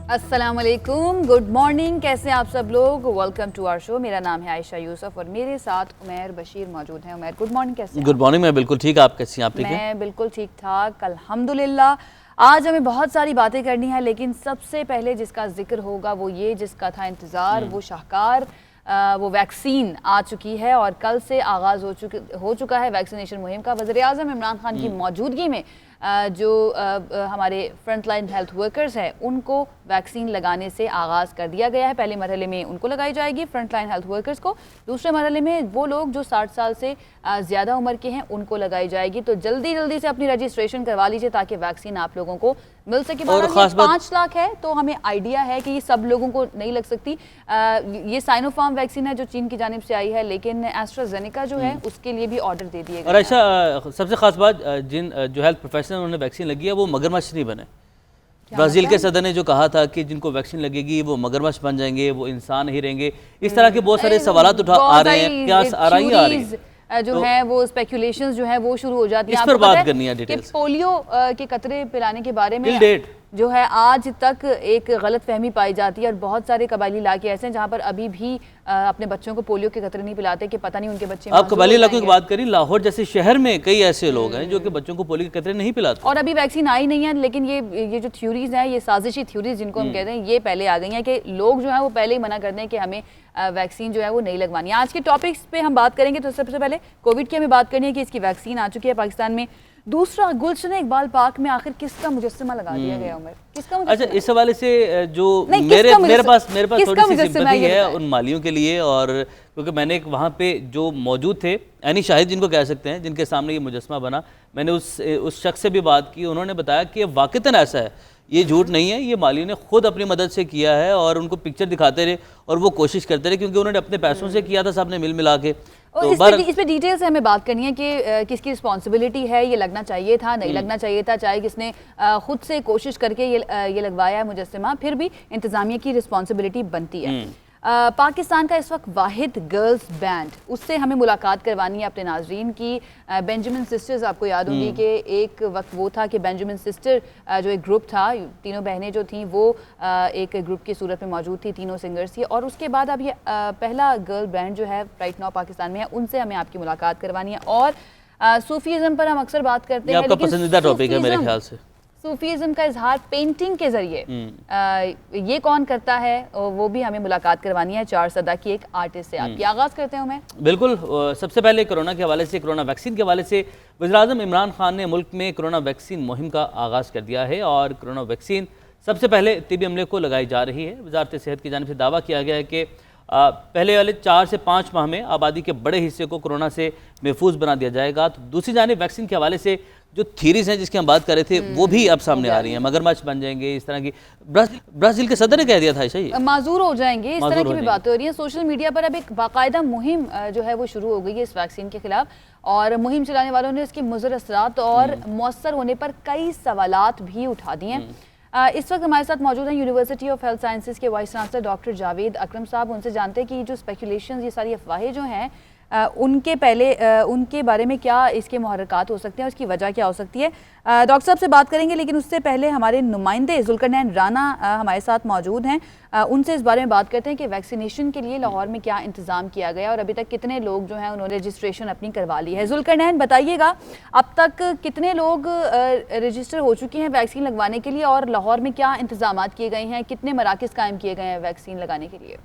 अस्सलाम वालेकुम, good morning. कैसे हैं आप सब लोग? Welcome to our show. मेरा नाम है आयशा यूसुफ और मेरे साथ उमैर बशीर मौजूद हैं। उमैर, गुड मॉर्निंग, कैसे हैं? Good morning. मैं बिल्कुल ठीक, आप कैसी हैं? आप ठीक हैं? मैं बिल्कुल ठीक ठाक, अल्हम्दुलिल्लाह। आज हमें बहुत सारी बातें करनी है, लेकिन सबसे पहले जिसका जिक्र होगा वो ये जिसका था इंतज़ार, वो शाहकार, वो वैक्सीन आ चुकी है और कल से आगाज़ हो चुका है वैक्सीनेशन मुहिम का। वज़ीर-ए-आज़म इमरान खान की मौजूदगी में जो हमारे फ्रंट लाइन हेल्थ वर्कर्स हैं उनको वैक्सीन लगाने से आगाज़ कर दिया गया है। पहले मरहले में उनको लगाई जाएगी, फ्रंट लाइन हेल्थ वर्कर्स को। दूसरे मरहले में वो लोग जो 60 साल से ज़्यादा उम्र के हैं उनको लगाई जाएगी। तो जल्दी जल्दी से अपनी रजिस्ट्रेशन करवा लीजिए ताकि वैक्सीन आप लोगों को मिल सके। और खास 5 लाख है तो हमें आइडिया है कि ये सब लोगों को नहीं लग सकती। ये साइनोफार्म वैक्सीन है जो चीन की जानिब से आई है, लेकिन एस्ट्राजेनेका जो है उसके लिए भी ऑर्डर दे दिए गए। और ऐसा सबसे खास बात, जिन जो हेल्थ प्रोफेशनल उन्होंने वैक्सीन लगी है वो मगरमच्छ नहीं बने। ब्राज़ील के सदर ने जो कहा था कि जिनको वैक्सीन लगेगी वो मगरमच्छ बन जाएंगे, वो इंसान ही रहेंगे, इस तरह के बहुत सारे सवाल आ रहे हैं, क्या आ रही जो है वो स्पेकुलेशंस जो है वो शुरू हो जाती हैं। इस पर बात करनी है डिटेल से। पोलियो के कतरे पिलाने के बारे में टिल डेट जो है आज तक एक गलत फहमी पाई जाती है और बहुत सारे कबायली इलाके ऐसे हैं जहाँ पर अभी भी अपने बच्चों को पोलियो के कतरे नहीं पिलाते कि पता नहीं उनके बच्चे। आप कबायली इलाकों की बात करी, लाहौर जैसे शहर में कई ऐसे लोग हैं जो कि बच्चों को पोलियो के कतरे नहीं पिलाते और अभी वैक्सीन आई नहीं है। लेकिन ये जो थ्योरीज हैं, ये साजिशी थ्योरीज जिनको हम कहते हैं, ये पहले आ गई हैं कि लोग जो है वो पहले ही मना कर दें कि हमें वैक्सीन जो है वो नहीं लगवानी है। आज के टॉपिक्स पे हम बात करेंगे तो सबसे पहले कोविड की हमें बात करनी है कि इसकी वैक्सीन आ चुकी है पाकिस्तान में। दूसरा, गुलशन इकबाल पार्क में आखिर किसका मुजस्समा लगा दिया गया? उमर, किसका मुजस्समा? अच्छा, इस हवाले से जो मेरे पास थोड़ी सी सिंपैथी है उन मालियों के लिए, और क्योंकि मैंने वहाँ पे जो मौजूद थे, यानी शाहिद जिनको कह सकते हैं, जिनके सामने ये मुजस्समा बना, मैंने उस शख्स से भी बात की। उन्होंने बताया कि वाक़तन ऐसा है, ये झूठ नहीं है, ये मालियों ने खुद अपनी मदद से किया है और उनको पिक्चर दिखाते रहे और वो कोशिश करते रहे, क्योंकि उन्होंने अपने पैसों से किया था, सब ने मिल मिला के। और इस पे डिटेल से हमें बात करनी है कि किसकी रिस्पॉन्सिबिलिटी है, ये लगना चाहिए था, नहीं लगना चाहिए था, चाहे किसने खुद से कोशिश करके ये लगवाया है मुजस्समा, फिर भी इंतज़ामिया की रिस्पॉन्सिबिलिटी बनती है। पाकिस्तान का इस वक्त वाहिद गर्ल्स बैंड, उससे हमें मुलाकात करवानी है अपने नाजरीन की। बेंजामिन सिस्टर्स, आपको याद होगी कि एक वक्त वो था कि बेंजामिन सिस्टर जो एक ग्रुप था, तीनों बहनें जो थीं वो एक ग्रुप की सूरत में मौजूद थी, तीनों सिंगर्स थी। और उसके बाद अब ये पहला गर्ल बैंड जो है राइट नाउ पाकिस्तान में है, उनसे हमें आपकी मुलाकात करवानी है। और सूफीज़म पर हम अक्सर बात करते हैं, आपका पसंदीदा टॉपिक है मेरे ख्याल से। सूफीज़म का इजहार पेंटिंग के जरिए ये कौन करता है, वो भी हमें मुलाकात करवानी है चार सदा की एक आर्टिस्ट से। आपकी आगाज़ करते हैं मैं। बिल्कुल, सबसे पहले कोरोना के हवाले से, कोरोना वैक्सीन के हवाले से वज़ीर-ए-आज़म इमरान खान ने मुल्क में कोरोना वैक्सीन मुहिम का आगाज़ कर दिया है और कोरोना वैक्सीन सबसे पहले तिब्बी अमले को लगाई जा रही है। वज़ारत सेहत की जानिब से दावा किया गया है कि पहले वाले 4 से 5 माह में आबादी के बड़े हिस्से को कोरोना से महफूज बना दिया जाएगा। तो दूसरी जानिब वैक्सीन के हवाले से जो थीरीज हैं जिसकी हम बात कर रहे थे वो भी अब सामने आ रही हैं। मगरमच्छ बन जाएंगे, इस तरह की ब्राज़ील के सदर ने कह दिया था, ऐसा ही माजूर हो जाएंगे, इस तरह की भी बातें हो रही हैं। सोशल मीडिया पर अब एक बाकायदा मुहिम जो है वो शुरू हो गई है इस वैक्सीन के खिलाफ, और मुहिम चलाने वालों ने इसके मुज़र असरात और मौसर होने पर कई सवालात भी उठा दिए हैं। इस वक्त हमारे साथ मौजूद हैं यूनिवर्सिटी ऑफ हेल्थ साइंसेज के वाइस चांसलर डॉक्टर जावेद अकरम साहब। उनसे जानते हैं कि जो स्पेकुलेशन, ये सारी अफवाहें जो हैं उनके बारे में क्या इसके मुहर्रिकात हो सकते हैं, उसकी वजह क्या हो सकती है। डॉक्टर साहब से बात करेंगे, लेकिन उससे पहले हमारे नुमाइंदे जुल्करनैन राना हमारे साथ मौजूद हैं। उनसे इस बारे में बात करते हैं कि वैक्सीनेशन के लिए लाहौर में क्या इंतज़ाम किया गया और अभी तक कितने लोग जो हैं उन्होंने रजिस्ट्रेशन अपनी करवा ली है। जुल्करनैन, बताइएगा अब तक कितने लोग रजिस्टर हो चुके हैं वैक्सीन लगवाने के लिए और लाहौर में क्या इंतज़ाम किए गए हैं, कितने मराकज़ कायम किए गए हैं वैक्सीन लगाने के लिए?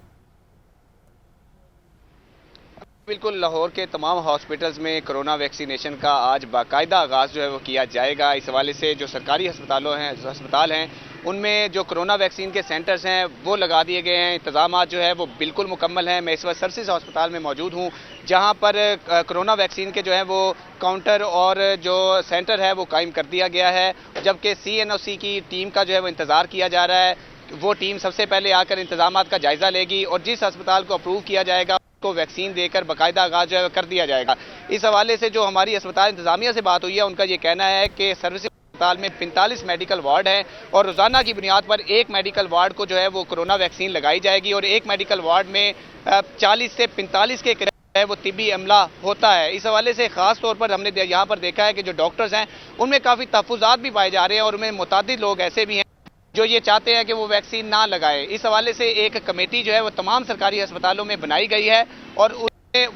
बिल्कुल, लाहौर के तमाम हॉस्पिटल्स में कोरोना वैक्सीनेशन का आज बाकायदा आगाज़ जो है वो किया जाएगा। इस हवाले से जो सरकारी अस्पताल हैं उनमें जो कोरोना वैक्सीन के सेंटर्स हैं वो लगा दिए गए हैं। इंतजाम जो है वो बिल्कुल मुकम्मल हैं। मैं इस वक्त सर्सिस अस्पताल में मौजूद हूँ, जहाँ पर कोरोना वैक्सीन के जो है वो काउंटर और जो सेंटर है वो कायम कर दिया गया है, जबकि CNOC की टीम का जो है वो इंतज़ार किया जा रहा है। वो टीम सबसे पहले आकर इंतजाम का जायज़ा लेगी और जिस अस्पताल को अप्रूव किया जाएगा को वैक्सीन देकर बाकायदा आगाज कर दिया जाएगा। इस हवाले से जो हमारी अस्पताल इंतजामिया से बात हुई है, उनका ये कहना है कि सर्विस अस्पताल में 45 मेडिकल वार्ड हैं और रोजाना की बुनियाद पर एक मेडिकल वार्ड को जो है वो कोरोना वैक्सीन लगाई जाएगी और एक मेडिकल वार्ड में 40 से 45 के है वो तिब्बी अमला होता है। इस हवाले से खास तौर पर हमने यहाँ पर देखा है कि जो डॉक्टर्स हैं उनमें काफ़ी तहफ़्फ़ुज़ात भी पाए जा रहे हैं और उनमें मुतादिद लोग ऐसे भी हैं जो ये चाहते हैं कि वो वैक्सीन ना लगाए। इस हवाले से एक कमेटी जो है वो तमाम सरकारी अस्पतालों में बनाई गई है और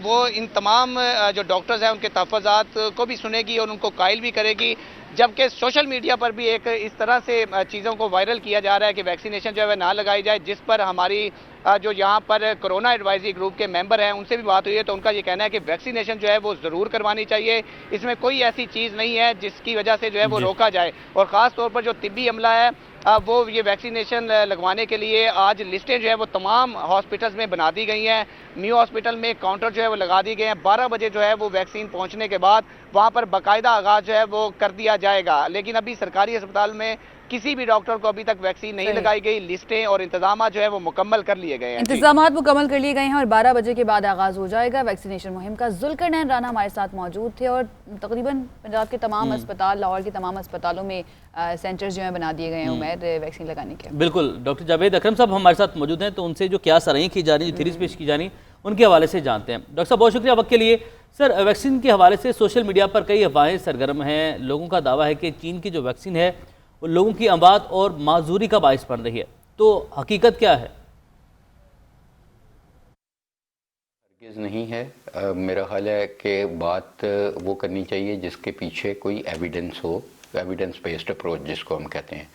वो इन तमाम जो डॉक्टर्स हैं उनके तहफ़्फ़ुज़ात को भी सुनेगी और उनको कायल भी करेगी। जबकि सोशल मीडिया पर भी एक इस तरह से चीज़ों को वायरल किया जा रहा है कि वैक्सीनेशन जो है वह ना लगाई जाए, जिस पर हमारी जो यहाँ पर कोरोना एडवाइजरी ग्रुप के मेंबर हैं उनसे भी बात हुई है, तो उनका ये कहना है कि वैक्सीनेशन जो है वो ज़रूर करवानी चाहिए। इसमें कोई ऐसी चीज़ नहीं है जिसकी वजह से जो है वो रोका जाए। और ख़ास तौर पर जो तिब्बी अमला है वो ये वैक्सीनेशन लगवाने के लिए आज लिस्टें जो है वो तमाम हॉस्पिटल्स में बना दी गई हैं। म्यू हॉस्पिटल में काउंटर जो है वो लगा दी गए हैं। 12 बजे जो है वो वैक्सीन पहुंचने के बाद वहां पर बाकायदा आगाज़ जो है वो कर दिया जाएगा। लेकिन अभी सरकारी अस्पताल में किसी भी डॉक्टर को अभी तक वैक्सीन नहीं लगाई गई। लिस्टें और इंतजाम जो है वो मुकम्मल कर लिए गए हैं। इंतजाम मुकम्मल कर लिए गए हैं और 12 बजे के बाद आगाज़ हो जाएगा वैक्सीनेशन मुहिम का। जुल्करनैन राना हमारे साथ मौजूद थे और तकरीबन पंजाब के तमाम अस्पताल, लाहौर के तमाम अस्पतालों में सेंटर्स जो है बना दिए गए हैं उमैर वैक्सीन लगाने के। बिल्कुल, डॉक्टर जावेद अकरम साहब हमारे साथ मौजूद हैं, तो उनसे जो क्या सराही की जा रही है, थीरीज पेश की जा रही उनके हवाले से जानते हैं। डॉक्टर साहब बहुत शुक्रिया वक्त के लिए। सर, वैक्सीन के हवाले से सोशल मीडिया पर कई अफवाहें सरगर्म हैं। लोगों का दावा है कि चीन की जो वैक्सीन है वो लोगों की अमवात और माजूरी का बायस बन रही है, तो हकीकत क्या है? हरगिज़ नहीं है। मेरा ख्याल है कि बात वो करनी चाहिए जिसके पीछे कोई एविडेंस हो, एविडेंस बेस्ड अप्रोच जिसको हम कहते हैं।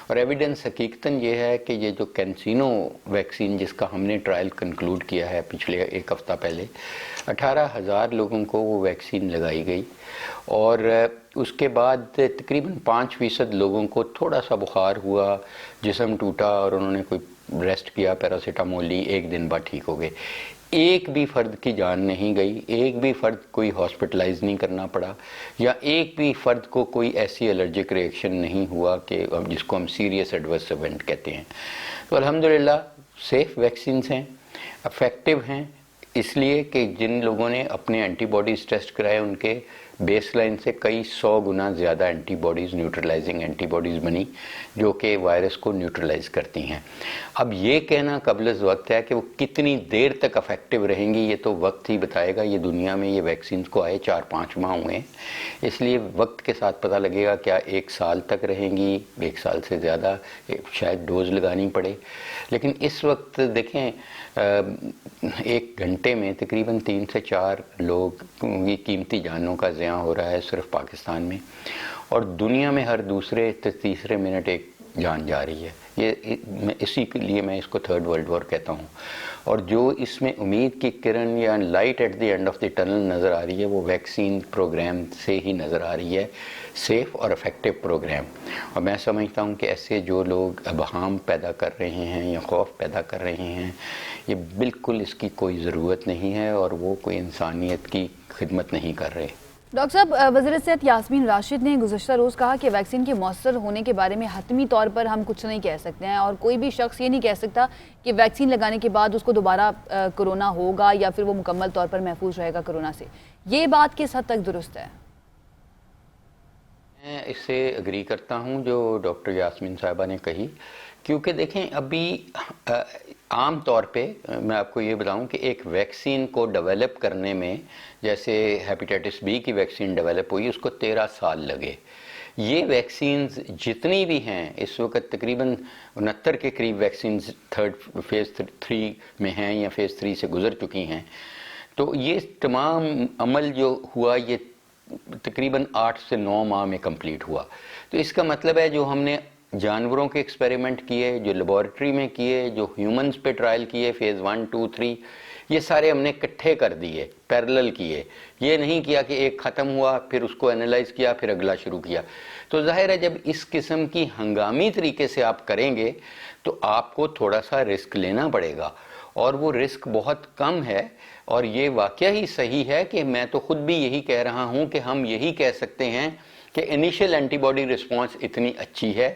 और एविडेंस हकीकतन ये है कि ये जो कैंसिनो वैक्सीन जिसका हमने ट्रायल कंक्लूड किया है पिछले एक हफ़्ता पहले, 18,000 लोगों को वो वैक्सीन लगाई गई और उसके बाद तकरीबन 5% लोगों को थोड़ा सा बुखार हुआ, जिस्म टूटा और उन्होंने कोई रेस्ट किया, पैरासीटामोल ली, एक दिन बाद ठीक हो गए। एक भी फ़र्द की जान नहीं गई, एक भी फ़र्द कोई हॉस्पिटलाइज नहीं करना पड़ा, या एक भी फ़र्द को कोई ऐसी एलर्जिक रिएक्शन नहीं हुआ कि जिसको हम सीरियस एडवर्स इवेंट कहते हैं। तो अल्हम्दुलिल्लाह सेफ़ वैक्सीन्स हैं, इफ़ेक्टिव हैं, इसलिए कि जिन लोगों ने अपने एंटीबॉडीज़ टेस्ट कराए उनके बेसलाइन से कई 100 गुना ज़्यादा एंटीबॉडीज़, न्यूट्रलाइजिंग एंटीबॉडीज़ बनी जो कि वायरस को न्यूट्रलाइज करती हैं। अब ये कहना कबल वक्त है कि वो कितनी देर तक अफेक्टिव रहेंगी ये तो वक्त ही बताएगा। ये दुनिया में ये वैक्सीन को आए 4-5 माह हुए हैं, इसलिए वक्त के साथ पता लगेगा क्या 1 साल तक रहेंगी, 1 साल से ज़्यादा शायद डोज लगानी पड़े। लेकिन इस वक्त देखें 1 घंटे में तकरीबन 3 से 4 लोग की कीमती जानों का ज़िया हो रहा है सिर्फ पाकिस्तान में, और दुनिया में हर दूसरे तीसरे मिनट एक जान जा रही है। ये इसी के लिए मैं इसको 3rd वर्ल्ड वॉर कहता हूँ। और जो इसमें उम्मीद की किरण या light at the end of the tunnel नज़र आ रही है वो वैक्सीन प्रोग्राम से ही नज़र आ रही है, सेफ़ और इफ़ेक्टिव प्रोग्राम। और मैं समझता हूँ कि ऐसे जो लोग अबहाम पैदा कर रहे हैं या खौफ पैदा कर रहे हैं, ये बिल्कुल इसकी कोई ज़रूरत नहीं है और वो कोई इंसानियत की खिदमत नहीं कर रहे। डॉक्टर साहब, वज़ीर सेहत यास्मीन राशिद ने गुज़श्ता रोज़ कहा कि वैक्सीन के मौसर होने के बारे में हतमी तौर पर हम कुछ नहीं कह सकते हैं और कोई भी शख्स ये नहीं कह सकता कि वैक्सीन लगाने के बाद उसको दोबारा कोरोना होगा या फिर वो मुकम्मल तौर पर महफूज रहेगा कोरोना से। ये बात किस हद तक दुरुस्त है? मैं इससे एग्री करता हूँ जो डॉक्टर यास्मीन साहिबा ने कही, क्योंकि देखें अभी आम तौर पे मैं आपको ये बताऊं कि एक वैक्सीन को डेवलप करने में, जैसे हेपेटाइटिस बी की वैक्सीन डेवलप हुई उसको 13 साल लगे। ये वैक्सीन्स जितनी भी हैं इस वक्त तकरीबन 69 के करीब वैक्सीन्स फेज़ 3 में हैं या फेज़ 3 से गुजर चुकी हैं। तो ये तमाम अमल जो हुआ ये तकरीबन 8 से 9 माह में कंप्लीट हुआ। तो इसका मतलब है जो हमने जानवरों के एक्सपेरिमेंट किए, जो लेबॉरेटरी में किए, जो ह्यूमंस पे ट्रायल किए फेज़ 1, 2, 3, ये सारे हमने इकट्ठे कर दिए, पैरेलल किए। ये नहीं किया कि एक ख़त्म हुआ फिर उसको एनालाइज किया फिर अगला शुरू किया। तो जाहिर है जब इस किस्म की हंगामी तरीके से आप करेंगे तो आपको थोड़ा सा रिस्क लेना पड़ेगा, और वो रिस्क बहुत कम है। और ये वाकया ही सही है कि मैं तो ख़ुद भी यही कह रहा हूँ कि हम यही कह सकते हैं कि इनिशियल एंटीबॉडी रिस्पांस इतनी अच्छी है।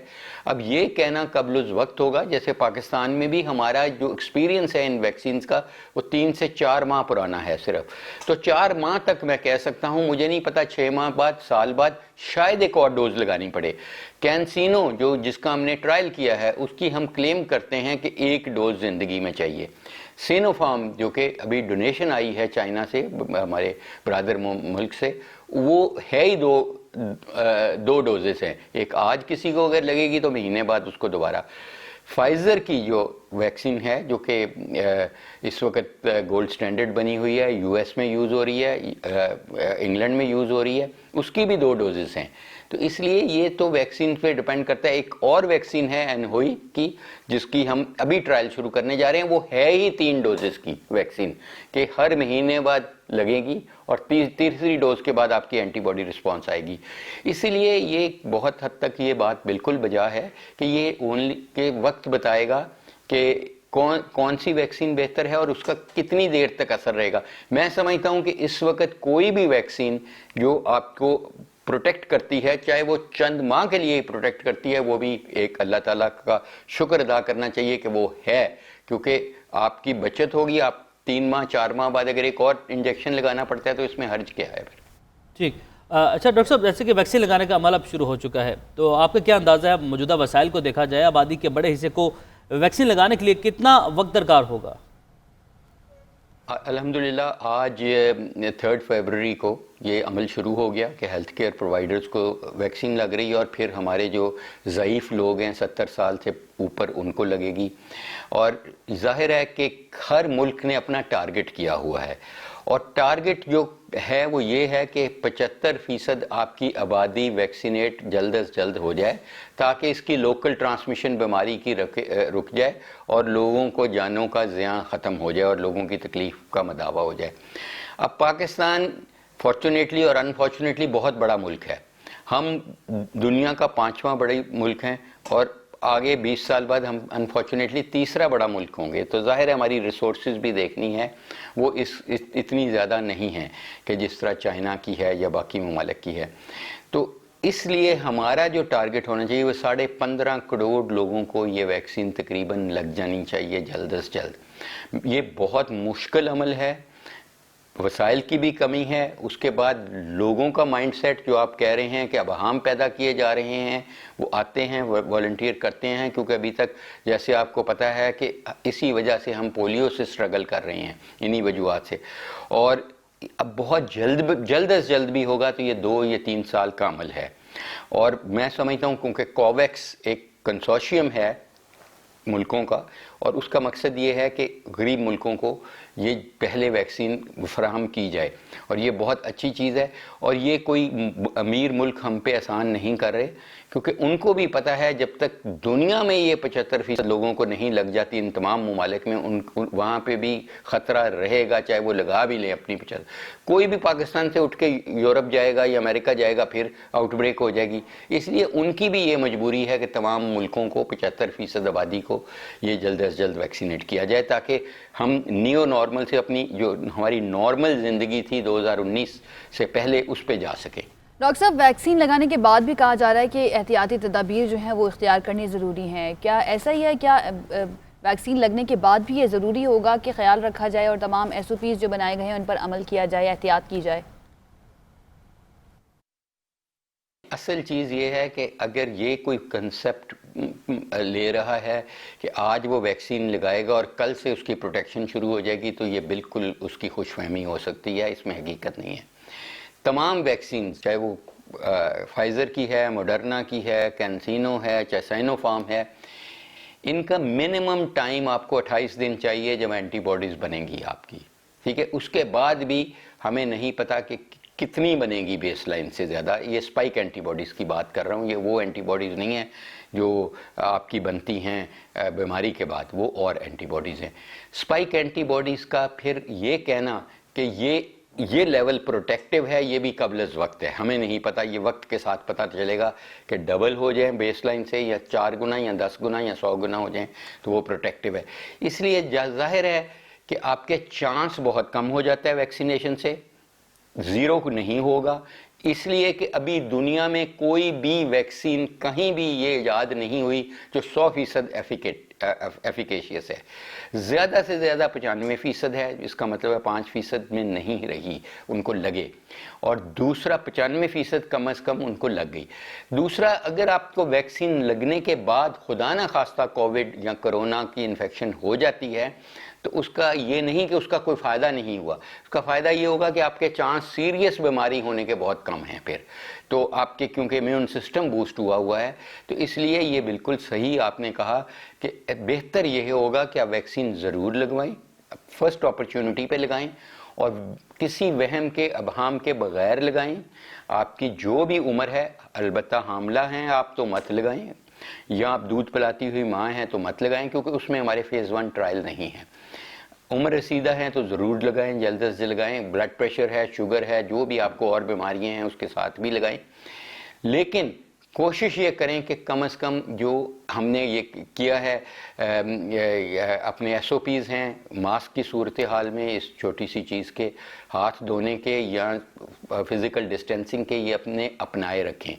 अब ये कहना कबल वक्त होगा, जैसे पाकिस्तान में भी हमारा जो एक्सपीरियंस है इन वैक्सीन्स का वो 3 से 4 माह पुराना है सिर्फ। तो 4 माह तक मैं कह सकता हूँ, मुझे नहीं पता 6 माह बाद, साल बाद शायद एक और डोज लगानी पड़े। कैंसिनो जो जिसका हमने ट्रायल किया है उसकी हम क्लेम करते हैं कि 1 डोज ज़िंदगी में चाहिए। सिनोफार्म जो कि अभी डोनेशन आई है चाइना से, हमारे ब्रादर मुल्क से, वो है ही दो डोजेस हैं, एक आज किसी को अगर लगेगी तो महीने बाद उसको दोबारा। फाइज़र की जो वैक्सीन है जो कि इस वक्त गोल्ड स्टैंडर्ड बनी हुई है, यूएस में यूज़ हो रही है, इंग्लैंड में यूज़ हो रही है, उसकी भी 2 डोजेस हैं। तो इसलिए ये तो वैक्सीन पे डिपेंड करता है। एक और वैक्सीन है एनहोई की, जिसकी हम अभी ट्रायल शुरू करने जा रहे हैं, वो है ही 3 डोजेस की वैक्सीन कि हर महीने बाद लगेगी और तीसरी डोज के बाद आपकी एंटीबॉडी रिस्पॉन्स आएगी। इसीलिए ये बहुत हद तक ये बात बिल्कुल बजा है कि ये ओनली के वक्त बताएगा कि कौन सी वैक्सीन बेहतर है और उसका कितनी देर तक असर रहेगा। मैं समझता हूं कि इस वक्त कोई भी वैक्सीन जो आपको प्रोटेक्ट करती है, चाहे वो चंद माह के लिए प्रोटेक्ट करती है, वो भी एक अल्लाह ताला का शुक्र अदा करना चाहिए कि वो है, क्योंकि आपकी बचत होगी। आप 3 माह 4 माह बाद अगर एक और इंजेक्शन लगाना पड़ता है तो इसमें हर्ज क्या है फिर। ठीक। अच्छा डॉक्टर साहब, जैसे कि वैक्सीन लगाने का अमल अब शुरू हो चुका है, तो आपका क्या अंदाज़ा है, मौजूदा वसाइल को देखा जाए, आबादी के बड़े हिस्से को वैक्सीन लगाने के लिए कितना वक्त दरकार होगा? अल्हम्दुलिल्लाह आज 3 फरवरी को ये अमल शुरू हो गया कि हेल्थ केयर प्रोवाइडर्स को वैक्सीन लग रही है और फिर हमारे जो ज़ईफ़ लोग हैं 70 साल से ऊपर उनको लगेगी। और जाहिर है कि हर मुल्क ने अपना टारगेट किया हुआ है और टारगेट जो है वो ये है कि 75% आपकी आबादी वैक्सीनेट जल्द अज जल्द हो जाए ताकि इसकी लोकल ट्रांसमिशन बीमारी की रुक जाए और लोगों को जानों का ज़ियां ख़त्म हो जाए और लोगों की तकलीफ़ का मदावा हो जाए। अब पाकिस्तान फॉर्चुनेटली और अनफॉर्चुनेटली बहुत बड़ा मुल्क है। हम दुनिया का 5वां बड़ा मुल्क हैं और आगे 20 साल बाद हम अनफॉर्चुनेटली तीसरा बड़ा मुल्क होंगे। तो जाहिर है हमारी रिसोर्सेज भी देखनी है, वो इतनी ज़्यादा नहीं है कि जिस तरह चाइना की है या बाकी ममालिक की है। तो इसलिए हमारा जो टारगेट होना चाहिए वो 15.5 करोड़ लोगों को ये वैक्सीन तकरीबन लग जानी चाहिए जल्द अज जल्द। ये बहुत मुश्किल अमल है, वसाइल की भी कमी है, उसके बाद लोगों का माइंडसेट जो आप कह रहे हैं कि अब हम पैदा किए जा रहे हैं, वो आते हैं वॉलंटियर करते हैं, क्योंकि अभी तक जैसे आपको पता है कि इसी वजह से हम पोलियो से स्ट्रगल कर रहे हैं, इन्हीं वजूहत से। और अब बहुत जल्द अज जल्द भी होगा तो ये 2 या 3 साल का अमल है। और मैं समझता हूँ क्योंकि कोवैक्स एक कंसोर्शियम है मुल्कों का और उसका मकसद ये है कि गरीब मुल्कों को ये पहले वैक्सीन फराहम की जाए और ये बहुत अच्छी चीज़ है। और ये कोई अमीर मुल्क हम पे एहसान नहीं कर रहे, क्योंकि उनको भी पता है जब तक दुनिया में ये 75% लोगों को नहीं लग जाती इन तमाम ममालिक में, वहाँ पे भी ख़तरा रहेगा, चाहे वो लगा भी लें अपनी 75। कोई भी पाकिस्तान से उठ के यूरोप जाएगा या अमेरिका जाएगा फिर आउटब्रेक हो जाएगी। इसलिए उनकी भी ये मजबूरी है कि तमाम मुल्कों को 75% आबादी को ये जल्द अज जल्द वैक्सीनेट किया जाए ताकि हम नियो नॉर्मल से अपनी जो हमारी नॉर्मल ज़िंदगी थी 2019 से पहले उस पर जा सके। डॉक्टर साहब, वैक्सीन लगाने के बाद भी कहा जा रहा है कि एहतियाती तदाबीर जो हैं वो इख्तियार करनी ज़रूरी हैं, क्या ऐसा ही है? क्या वैक्सीन लगने के बाद भी ये ज़रूरी होगा कि ख्याल रखा जाए और तमाम SOPs जो बनाए गए हैं उन पर अमल किया जाए, एहतियात की जाए? असल चीज़ ये है कि अगर ये कोई कंसेप्ट ले रहा है कि आज वो वैक्सीन लगाएगा और कल से उसकी प्रोटेक्शन शुरू हो जाएगी, तो ये बिल्कुल उसकी खुशफहमी हो सकती है, इसमें हकीकत नहीं है। तमाम वैक्सीन चाहे वो फाइज़र की है, मॉडर्ना की है, कैंसिनो है, चाहे साइनोफार्म है, इनका मिनिमम टाइम आपको 28 दिन चाहिए जब एंटीबॉडीज़ बनेंगी आपकी, ठीक है। उसके बाद भी हमें नहीं पता कि कितनी बनेगी बेसलाइन से ज़्यादा। ये स्पाइक एंटीबॉडीज़ की बात कर रहा हूँ, ये वो एंटीबॉडीज़ नहीं है जो आपकी बनती हैं बीमारी के बाद, वो और एंटीबॉडीज़ हैं। स्पाइक एंटीबॉडीज़ का फिर ये कहना कि ये लेवल प्रोटेक्टिव है, ये भी कबल वक्त है, हमें नहीं पता। ये वक्त के साथ पता चलेगा कि डबल हो जाए बेसलाइन से या 4 गुना या 10 गुना या 100 गुना हो जाए तो वो प्रोटेक्टिव है। इसलिए जाहिर है कि आपके चांस बहुत कम हो जाता है वैक्सीनेशन से, ज़ीरो नहीं होगा, इसलिए कि अभी दुनिया में कोई भी वैक्सीन कहीं भी ये ईजाद नहीं हुई जो 100% एफिकेशियस है। ज़्यादा से ज़्यादा 95% है, इसका मतलब है 5% में नहीं रही उनको लगे, और दूसरा 95% कम अज़ कम उनको लग गई। दूसरा, अगर आपको वैक्सीन लगने के बाद खुदा ना खास्ता कोविड या कोरोना की इन्फेक्शन हो जाती है तो उसका ये नहीं कि उसका कोई फ़ायदा नहीं हुआ, उसका फ़ायदा ये होगा कि आपके चांस सीरियस बीमारी होने के बहुत कम हैं फिर। तो आपके क्योंकि इम्यून सिस्टम बूस्ट हुआ है, तो इसलिए ये बिल्कुल सही आपने कहा कि बेहतर यह होगा कि आप वैक्सीन ज़रूर लगवाएं, फर्स्ट अपॉर्चुनिटी पे लगाएं और किसी वहम के अबहाम के बगैर लगाएं। आपकी जो भी उम्र है, अलबत्ता हामला हैं आप तो मत लगाएं, या आप दूध पिलाती हुई माँ हैं तो मत लगाएं, क्योंकि उसमें हमारे फेज़ 1 ट्रायल नहीं है। उम्र रसीदा है तो ज़रूर लगाएं, जल्द से जल्द लगाएं। ब्लड प्रेशर है, शुगर है, जो भी आपको और बीमारियां हैं उसके साथ भी लगाएं। लेकिन कोशिश ये करें कि कम से कम जो हमने ये किया है, अपने SOPs हैं मास्क की सूरत हाल में, इस छोटी सी चीज़ के हाथ धोने के या फिज़िकल डिस्टेंसिंग के, ये अपने अपनाए रखें।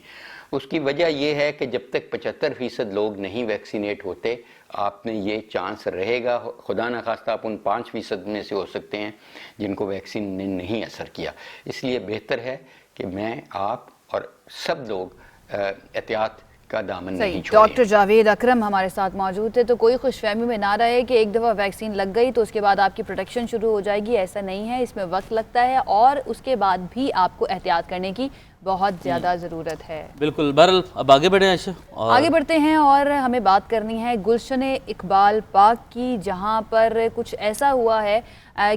उसकी वजह यह है कि जब तक 75% लोग नहीं वैक्सीनेट होते, आपने ये चांस रहेगा, खुदा न खास्ता आप उन 5% में से हो सकते हैं जिनको वैक्सीन ने नहीं असर किया। इसलिए बेहतर है कि मैं, आप और सब लोग एहतियात का दामन नहीं छोड़ें। डॉक्टर जावेद अकरम हमारे साथ मौजूद थे। तो कोई खुशफहमी में ना रहे कि एक दफ़ा वैक्सीन लग गई तो उसके बाद आपकी प्रोटेक्शन शुरू हो जाएगी, ऐसा नहीं है। इसमें वक्त लगता है और उसके बाद भी आपको एहतियात करने की बहुत ज़्यादा ज़रूरत है। बिल्कुल। बहरहाल अब आगे बढ़े आयशा, और आगे बढ़ते हैं और हमें बात करनी है गुलशन इकबाल पार्क की, जहां पर कुछ ऐसा हुआ है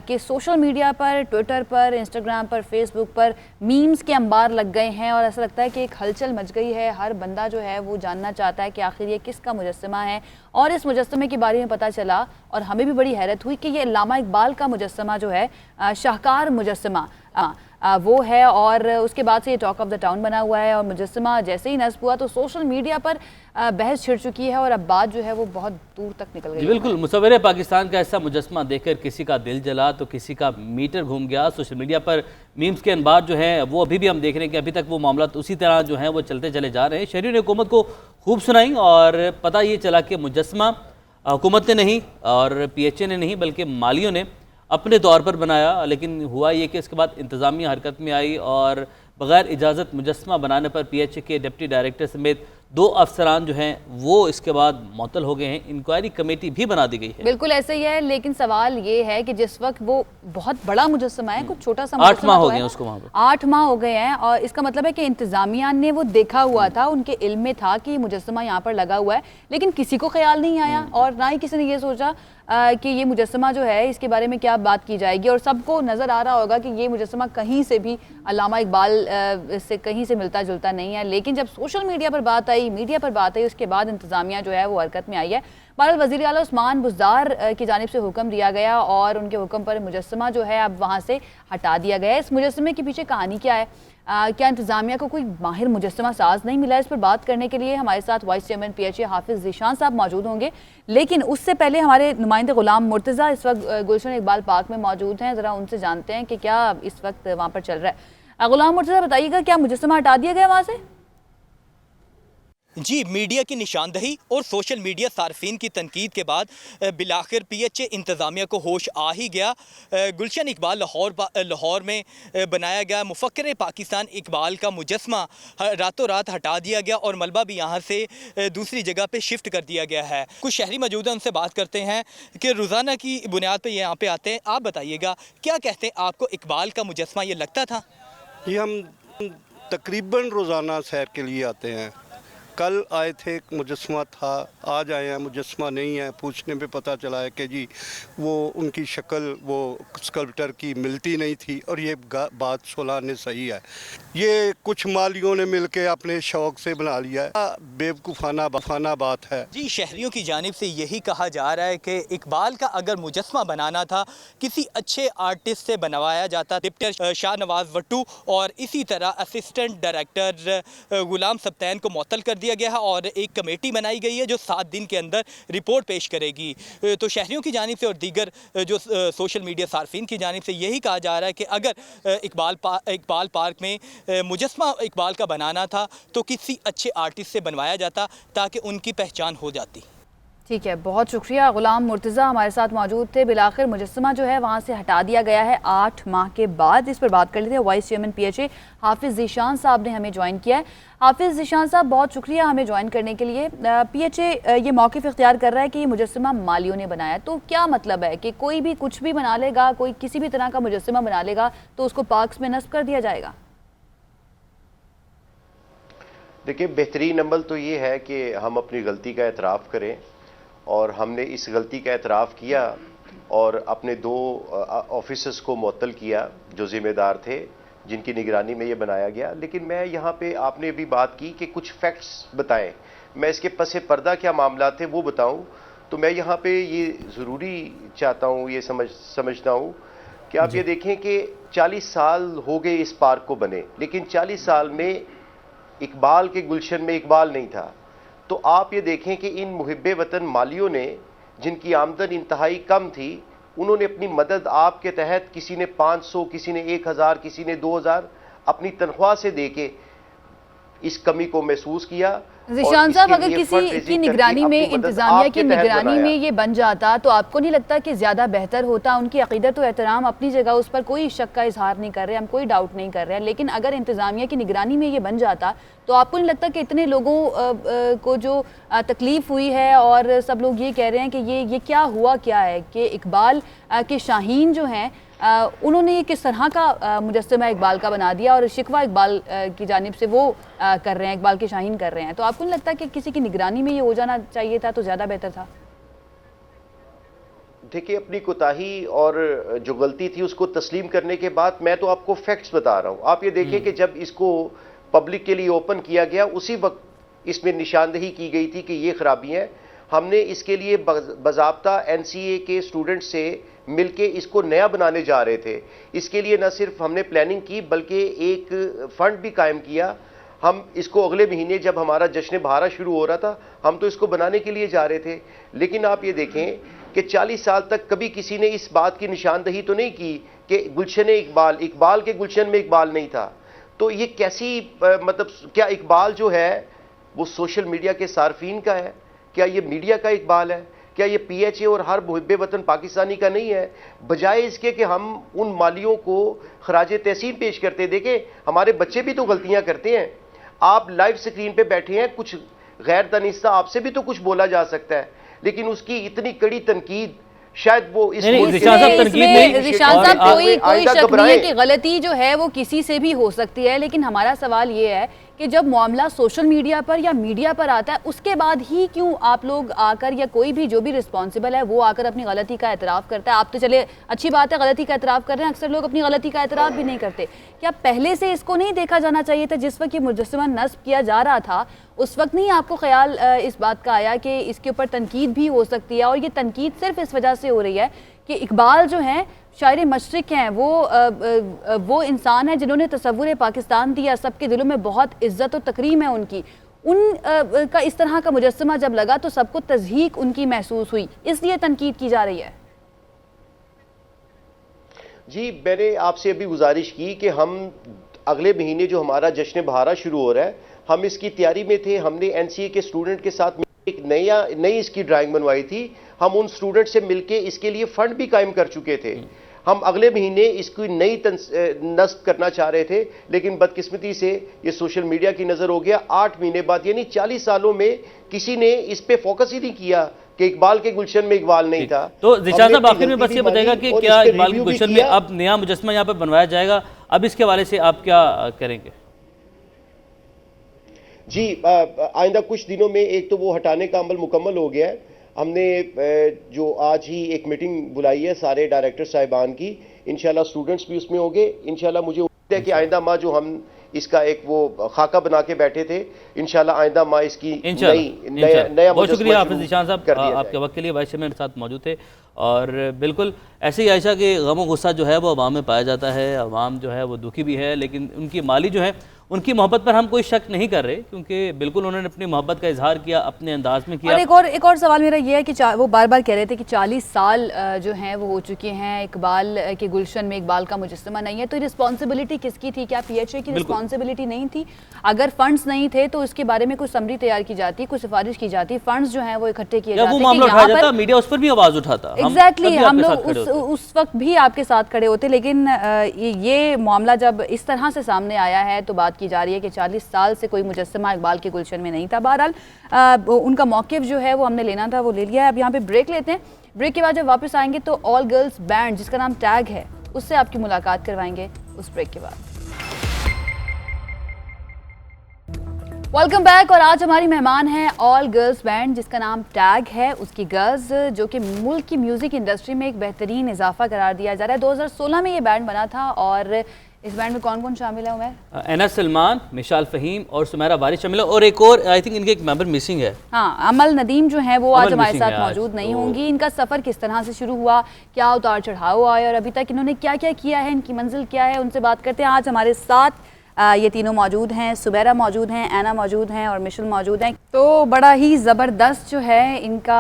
कि सोशल मीडिया पर, ट्विटर पर, इंस्टाग्राम पर, फेसबुक पर मीम्स के अंबार लग गए हैं और ऐसा लगता है कि एक हलचल मच गई है। हर बंदा जो है वो जानना चाहता है कि आखिर ये किसका मुजस्समा है, और इस मुजस्समे के बारे में पता चला और हमें भी बड़ी हैरत हुई कि ये अल्लामा इकबाल का मुजस्समा जो है, शाहकार मुजस्समा वो है, और उसके बाद से ये टॉक ऑफ द टाउन बना हुआ है। और मुजस्समा जैसे ही नस्ब हुआ तो सोशल मीडिया पर बहस छिड़ चुकी है और अब बात जो है वो बहुत दूर तक निकल गई। बिल्कुल। मुसव्विर पाकिस्तान का ऐसा मुजस्समा देखकर किसी का दिल जला तो किसी का मीटर घूम गया। सोशल मीडिया पर मीम्स के अनबार जो है वो अभी भी हम देख रहे हैं कि अभी तक वो मामला उसी तरह जो है वो चलते चले जा रहे हैं। शहरियों ने हुकूमत को खूब सुनाई और पता ये चला कि मुजस्समा हुकूमत ने नहीं और PHA ने नहीं बल्कि मालियों ने अपने तौर पर बनाया। लेकिन हुआ ये कि इसके बाद इंतज़ामिया हरकत में आई और बग़ैर इजाज़त मुजस्समा बनाने पर PHA के डिप्टी डायरेक्टर समेत 2 अफसरान जो हैं वो इसके बाद मुअत्तल हो गए हैं। इंक्वायरी कमेटी भी बना दी गई है। बिल्कुल ऐसे ही है, लेकिन सवाल ये है कि जिस वक्त वो बहुत बड़ा मुजस्समा है, कुछ छोटा सा 8 माह हो गए हैं उसको वहाँ पर, 8 माह हो गए हैं, और इसका मतलब है कि इंतजामिया ने वो देखा हुआ था, उनके इल्म में था कि मुजस्समा यहाँ पर लगा हुआ है, लेकिन किसी को ख्याल नहीं आया और ना ही किसी ने ये सोचा कि ये मुजस्समा जो है इसके बारे में क्या बात की जाएगी। और सबको नज़र आ रहा होगा कि ये मुजस्समा कहीं से भी अल्लामा इकबाल से कहीं से मिलता जुलता नहीं है। लेकिन जब सोशल मीडिया पर बात आई, मीडिया पर बात आई, उसके बाद इंतज़ामिया जो है वो हरकत में आई है। बहरहाल वज़ीर आला उस्मान बुज़दार की जानिब से हुक्म दिया गया और उनके हुक्म पर मुजस्समा जो है अब वहाँ से हटा दिया गया है। इस मुजस्समे के पीछे कहानी क्या है? क्या इंतज़ामिया को कोई माहिर मुजस्समा साज नहीं मिला? इस पर बात करने के लिए हमारे साथ वाइस चेयरमैन PHA हाफिज़ ज़ीशान साहब मौजूद होंगे, लेकिन उससे पहले हमारे नुमाइंदे गुलाम मुर्तज़ा इस वक्त गुलशन इकबाल पार्क में मौजूद हैं। ज़रा उनसे जानते हैं कि क्या इस वक्त वहाँ पर चल रहा है। गुलाम मुर्तज़ा बताइएगा, क्या मुजस्समा हटा दिया गया वहाँ से? जी, मीडिया की निशानदही और सोशल मीडिया सार्फिन की तनकीद के बाद बिलाखिर PHA इंतज़ामिया को होश आ ही गया। गुलशन इकबाल लाहौर में बनाया गया मुफक्किर पाकिस्तान इकबाल का मुजस्समा रातों रात हटा दिया गया और मलबा भी यहाँ से दूसरी जगह पे शिफ्ट कर दिया गया है। कुछ शहरी मौजूद हैं, उनसे बात करते हैं कि रोज़ाना की बुनियाद पर यहाँ पे आते हैं। आप बताइएगा, क्या कहते हैं, आपको इकबाल का मुजस्समा ये लगता था? ये हम तकरीबन रोज़ाना सैर के लिए आते हैं। कल आए थे, मुजस्समा था, आज आए हैं, मुजस्समा नहीं है। पूछने पे पता चला है कि जी वो उनकी शक्ल वो स्कल्प्टर की मिलती नहीं थी और ये बात सुलह ने सही है। ये कुछ मालियों ने मिलके अपने शौक से बना लिया है, बेवकूफ़ाना बात है। जी, शहरियों की जानिब से यही कहा जा रहा है कि इकबाल का अगर मुजस्समा बनाना था किसी अच्छे आर्टिस्ट से बनवाया जाता। डिप्टी शाहनवाज वट्टू और इसी तरह असिस्टेंट डायरेक्टर गुलाम सब्तैन को मुअत्तल कर दिया गया है और एक कमेटी बनाई गई है जो 7 दिन के अंदर रिपोर्ट पेश करेगी। तो शहरियों की जानिब से और दीगर जो सोशल मीडिया सार्फिन की जानिब से यही कहा जा रहा है कि अगर इकबाल पार्क में मुजस्समा इकबाल का बनाना था तो किसी अच्छे आर्टिस्ट से बनवाया जाता ताकि उनकी पहचान हो जाती। ठीक है, बहुत शुक्रिया। गुलाम मुर्तज़ा हमारे साथ मौजूद थे। बिलाखिर मुजस्समा जो है वहाँ से हटा दिया गया है 8 माह के बाद। इस पर बात कर लेते हैं। वाइस चेयरमैन PHA हाफिज़ ज़ीशान साहब ने हमें ज्वाइन किया है। हाफिज़ ज़ीशान साहब, बहुत शुक्रिया हमें ज्वाइन करने के लिए। PHA ये मौक़िफ़ इख्तियार कर रहा है कि ये मुजस्समा मालियों ने बनाया, तो क्या मतलब है कि कोई भी कुछ भी बना लेगा, कोई किसी भी तरह का मुजस्समा बना लेगा तो उसको पार्क्स में नस्ब कर दिया जाएगा? देखिए, बेहतरीन अमल तो ये है कि हम अपनी गलती का एतराफ़ करें, और हमने इस गलती का एतराफ़ किया और अपने 2 ऑफिसर्स को मुअत्तल किया जो ज़िम्मेदार थे, जिनकी निगरानी में ये बनाया गया। लेकिन मैं यहाँ पे, आपने भी बात की कि कुछ फैक्ट्स बताएं, मैं इसके पसे पर्दा क्या मामला थे वो बताऊं। तो मैं यहाँ पे ये ज़रूरी चाहता हूँ, ये समझता हूँ कि आप ये देखें कि 40 साल हो गए इस पार्क को बने, लेकिन 40 साल में इकबाल के गुलशन में इकबाल नहीं था। तो आप ये देखें कि इन मुहिब्बे वतन मालियों ने, जिनकी आमदन इंतहाई कम थी, उन्होंने अपनी मदद आपके तहत, किसी ने 500, किसी ने 1000, किसी ने 2000 अपनी तनख्वाह से देके इस कमी को महसूस किया। ज़ीशान साहब, अगर किसी की निगरानी में, इंतजामिया की निगरानी में ये बन जाता तो आपको नहीं लगता कि ज़्यादा बेहतर होता? उनकी अकीदत और एहतराम अपनी जगह, उस पर कोई शक का इजहार नहीं कर रहे, हम कोई डाउट नहीं कर रहे हैं, लेकिन अगर इंतजामिया की निगरानी में ये बन जाता तो आपको नहीं लगता कि इतने लोगों को जो तकलीफ़ हुई है, और सब लोग ये कह रहे हैं कि ये क्या हुआ क्या है कि इकबाल के शाहीन जो हैं उन्होंने ये किस तरह का मुजस्समा इकबाल का बना दिया, और शिकवा इकबाल की जानिब से वो कर रहे हैं, इकबाल के शाहीन कर रहे हैं। तो आपको नहीं लगता कि किसी की निगरानी में ये हो जाना चाहिए था तो ज़्यादा बेहतर था? देखिए, अपनी कोताही और जो गलती थी उसको तस्लीम करने के बाद मैं तो आपको फैक्ट्स बता रहा हूँ। आप ये देखिए कि जब इसको पब्लिक के लिए ओपन किया गया, उसी वक्त इसमें निशानदही की गई थी कि ये खराबी हैं। हमने इसके लिए बाज़ाब्ता NCA के स्टूडेंट से मिलके इसको नया बनाने जा रहे थे। इसके लिए न सिर्फ हमने प्लानिंग की, बल्कि एक फ़ंड भी कायम किया। हम इसको अगले महीने, जब हमारा जश्न बहारा शुरू हो रहा था, हम तो इसको बनाने के लिए जा रहे थे। लेकिन आप ये देखें कि 40 साल तक कभी किसी ने इस बात की निशानदही तो नहीं की कि गुलशन इकबाल, इकबाल के गुलशन में इकबाल नहीं था। तो ये कैसी मतलब, क्या इकबाल जो है वो सोशल मीडिया के सार्फिन का है? क्या ये मीडिया का इकबाल है? क्या ये PHA और हर मुहिब्बे वतन पाकिस्तानी का नहीं है? बजाय इसके कि हम उन मालियों को खराज तहसीन पेश करते, देखें हमारे बच्चे भी तो गलतियां करते हैं। आप लाइव स्क्रीन पे बैठे हैं, कुछ गैर दानिस्ता आपसे भी तो कुछ बोला जा सकता है, लेकिन उसकी इतनी कड़ी तनकीद शायद वो कोई शक नहीं है कि गलती जो है वो किसी से भी हो सकती है, लेकिन हमारा सवाल ये है कि जब मामला सोशल मीडिया पर या मीडिया पर आता है, उसके बाद ही क्यों आप लोग आकर, या कोई भी जो भी रिस्पॉन्सिबल है वो आकर अपनी गलती का एतराफ़ करता है? आप तो चले अच्छी बात है गलती का एतराफ़ कर रहे हैं, अक्सर लोग अपनी गलती का एतराफ़ भी नहीं करते। क्या पहले से इसको नहीं देखा जाना चाहिए था? जिस वक्त ये मुजस्समा नस्ब किया जा रहा था उस वक्त नहीं आपको ख्याल इस बात का आया कि इसके ऊपर तनकीद भी हो सकती है? और ये तनकीद सिर्फ इस वजह से हो रही है कि इकबाल जो हैं शायर मशरिक हैं, वो इंसान है जिन्होंने तसव्वुर पाकिस्तान दिया, सबके दिलों में बहुत इज्जत और तकरीम है उनकी। का इस तरह का मुजस्समा जब लगा तो सबको तज़हीक उनकी महसूस हुई, इसलिए तनकीद की जा रही है। जी, मैंने आपसे अभी गुजारिश की कि हम अगले महीने जो हमारा जश्न बहारा शुरू हो रहा है, हम इसकी तैयारी में थे। हमने NCA के स्टूडेंट के साथ एक नई इसकी ड्राइंग बनवाई थी। हम उन स्टूडेंट से मिलके इसके लिए फंड भी कायम कर चुके थे। हम अगले महीने इसकी नई नस्ब करना चाह रहे थे, लेकिन बदकिस्मती से ये सोशल मीडिया की नज़र हो गया। 8 महीने बाद, यानी 40 सालों में किसी ने इस पे फोकस ही नहीं किया कि इकबाल के गुलशन में इकबाल नहीं था। तो ज़ीशान साहब, आखिर में बस ये बताएगा कि क्या इकबाल के गुलशन में अब नया मुजस्समा यहाँ पर बनवाया जाएगा? अब इसके हवाले से आप क्या करेंगे? जी, आइंदा कुछ दिनों में एक तो वो हटाने का अमल मुकम्मल हो गया है। हमने जो आज ही एक मीटिंग बुलाई है सारे डायरेक्टर साहिबान की, इंशाल्लाह स्टूडेंट्स भी उसमें होंगे। इंशाल्लाह मुझे उम्मीद है कि आइंदा माह जो हम इसका एक वो खाका बना के बैठे थे, इंशाल्लाह आइंदा माह इसकी नया। बहुत शुक्रिया हाफिज़ ज़ीशान साहब, आपके वक्त के लिए। वाइस चेयरमैन के साथ मौजूद थे। और बिल्कुल ऐसे ही आयशा के गम और गुस्सा जो है वो अवाम में पाया जाता है, अवाम जो है वो दुखी भी है, लेकिन उनकी माली जो है उनकी मोहब्बत पर हम कोई शक नहीं कर रहे, क्योंकि बिल्कुल उन्होंने अपनी मोहब्बत का इजहार किया, अपने अंदाज में किया। और एक और सवाल मेरा ये है कि वो बार बार कह रहे थे कि 40 साल जो हैं वो हो चुके हैं, इकबाल के गुलशन में इकबाल का मुजस्समा नहीं है, तो रिस्पॉन्सिबिलिटी किसकी थी? क्या PHA की रिस्पॉन्सिबिलिटी नहीं थी? अगर फंड्स नहीं थे तो इसके बारे में कोई समरी तैयार की जाती, कुछ सिफारिश की जाती, फंड्स जो हैं वो इकट्ठे किए जाते, वो मामला उठाया जाता, मीडिया उस पर भी आवाज उठाता। एग्जैक्टली, हम लोग उस वक्त भी आपके साथ खड़े होते। लेकिन ये मामला जब इस तरह से सामने आया है तो बात की जा रही है कि 40 साल से कोई मुजस्समा इकबाल के गुलशन में नहीं था। बहरहाल उनका मौक़िफ़ जो है वो हमने लेना था, वो ले लिया है। अब यहाँ पे ब्रेक लेते हैं। ब्रेक के बाद जब वापस आएंगे तो ऑल गर्ल्स बैंड जिसका नाम टैग है उससे आपकी मुलाकात करवाएंगे उस ब्रेक के बाद। Welcome back. और आज हमारी मेहमान है ऑल गर्ल्स बैंड जिसका नाम टैग है, उसकी गर्ल्स जो कि मुल्क की म्यूज़िक इंडस्ट्री में एक बेहतरीन इजाफा करार दिया जा रहा है। 2016 में ये बैंड बना था और इस बैंड में कौन कौन शामिल है उमर? एनस सलमान, मिशाल फ़हीम और सुमेरा बारिश शामिल है, और एक और आई थिंक इनके एक मेंबर मिसिंग है। हाँ, अमल नदीम जो है वो आज हमारे साथ मौजूद नहीं होंगी। इनका सफ़र किस तरह से शुरू हुआ, क्या उतार चढ़ाव आए और अभी तक इन्होंने क्या क्या किया है, इनकी मंजिल क्या है, उनसे बात करते हैं। आज हमारे साथ ये तीनों मौजूद हैं, सुबैरा मौजूद हैं, ऐना मौजूद हैं और मिशल मौजूद हैं। तो बड़ा ही ज़बरदस्त जो है इनका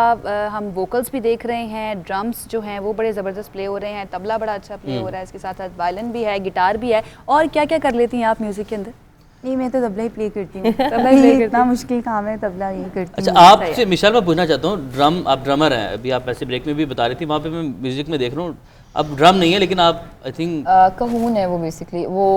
हम वोकल्स भी देख रहे हैं, ड्रम्स जो हैं वो बड़े ज़बरदस्त प्ले हो रहे हैं, तबला बड़ा अच्छा प्ले हो रहा है, इसके साथ साथ वायलिन भी है, गिटार भी है। और क्या क्या कर लेती हैं आप म्यूज़िक के अंदर? नहीं, मैं तो तबला ही प्ले करती हूँ। तबला ही प्ले इतना मुश्किल काम है, तबला ही करती हूँ। अच्छा, आपसे मिशाल मैं पूछना चाहता हूँ, आप ड्रमर हैं, अभी आप ऐसे ब्रेक में भी बता रही थी, वहाँ पे मैं म्यूजिक में देख रहा हूँ अब ड्रम नहीं है, लेकिन आप आई थिंक कहून है वो, बेसिकली वो